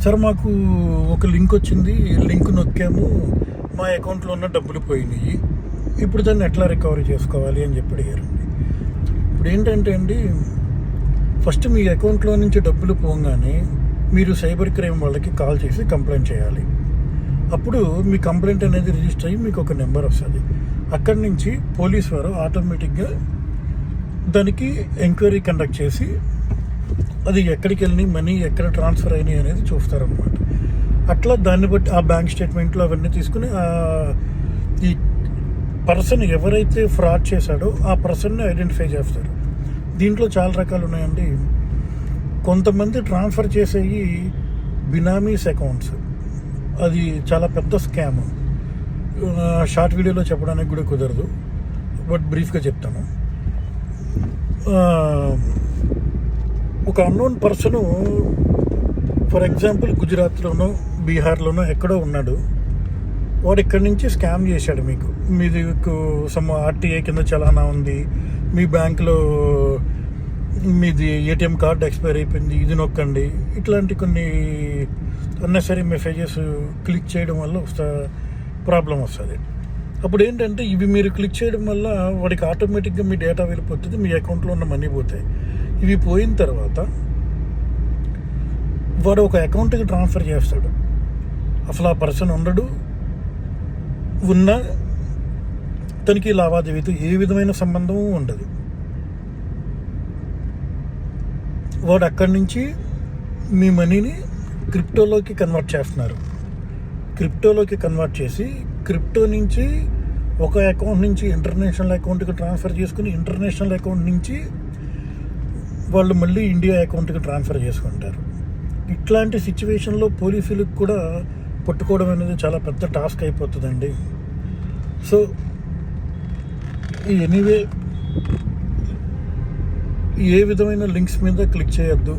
Sir మాకు ఒక link వచ్చింది, లింక్ నొక్కాము, మా అకౌంట్లో ఉన్న డబ్బులు పోయినాయి, ఇప్పుడు దాన్ని ఎట్లా రికవరీ చేసుకోవాలి అని చెప్పి అడిగారండి. ఇప్పుడు ఏంటంటే అండి, ఫస్ట్ మీ అకౌంట్లో నుంచి డబ్బులు పోగానే మీరు సైబర్ క్రైమ్ వాళ్ళకి కాల్ చేసి కంప్లైంట్ చేయాలి. అప్పుడు మీ కంప్లైంట్ అనేది రిజిస్టర్ అయ్యి మీకు ఒక నెంబర్ వస్తుంది. అక్కడి నుంచి పోలీస్ వారు ఆటోమేటిక్గా దానికి ఎంక్వైరీ కండక్ట్ చేసి అది ఎక్కడికి వెళ్ళి మనీ ఎక్కడ ట్రాన్స్ఫర్ అయినాయి అనేది చూస్తారనమాట. అట్లా దాన్ని బట్టి ఆ బ్యాంక్ స్టేట్మెంట్లు అవన్నీ తీసుకుని ఈ పర్సన్ ఎవరైతే ఫ్రాడ్ చేశాడో ఆ పర్సన్ని ఐడెంటిఫై చేస్తారు. దీంట్లో చాలా రకాలు ఉన్నాయండి. కొంతమంది ట్రాన్స్ఫర్ చేసేవి బినామీస్ అకౌంట్స్, అది చాలా పెద్ద స్కామ్. షార్ట్ వీడియోలో చెప్పడానికి కూడా కుదరదు, బట్ బ్రీఫ్గా చెప్తాను. ఒక అన్నోన్ పర్సను ఫర్ ఎగ్జాంపుల్ గుజరాత్లోనో బీహార్లోనో ఎక్కడో ఉన్నాడు. వాడు ఇక్కడి నుంచి స్కామ్ చేశాడు. మీది సమ్ ఆర్టీఐ కింద చలానా ఉంది, మీ బ్యాంకులో మీది ఏటీఎం కార్డు ఎక్స్పైర్ అయిపోయింది, ఇది నొక్కండి, ఇట్లాంటి కొన్ని అన్నెసరీ మెసేజెస్ క్లిక్ చేయడం వల్ల ప్రాబ్లం వస్తుంది. అప్పుడు ఏంటంటే ఇవి మీరు క్లిక్ చేయడం వల్ల వాడికి ఆటోమేటిక్గా మీ డేటా వెళ్ళిపోతుంది, మీ అకౌంట్లో ఉన్న మనీ పోతాయి. ఇవి పోయిన తర్వాత వాడు ఒక అకౌంట్కి ట్రాన్స్ఫర్ చేస్తాడు. అసలు ఆ పర్సన్ ఉండడు, ఉన్న తనకి లావాదేవీతో ఏ విధమైన సంబంధం ఉండదు. వాడు అక్కడి నుంచి మీ మనీని క్రిప్టోలోకి కన్వర్ట్ చేస్తున్నారు. క్రిప్టోలోకి కన్వర్ట్ చేసి క్రిప్టో నుంచి ఒక అకౌంట్ నుంచి ఇంటర్నేషనల్ అకౌంట్కి ట్రాన్స్ఫర్ చేసుకుని ఇంటర్నేషనల్ అకౌంట్ నుంచి వాళ్ళు మళ్ళీ ఇండియా అకౌంట్కి ట్రాన్స్ఫర్ చేసుకుంటారు. ఇట్లాంటి సిచ్యువేషన్లో పోలీసులకు కూడా పట్టుకోవడం అనేది చాలా పెద్ద టాస్క్ అయిపోతుందండి. సో ఎనీవే ఏ విధమైన లింక్స్ మీద క్లిక్ చేయొద్దు.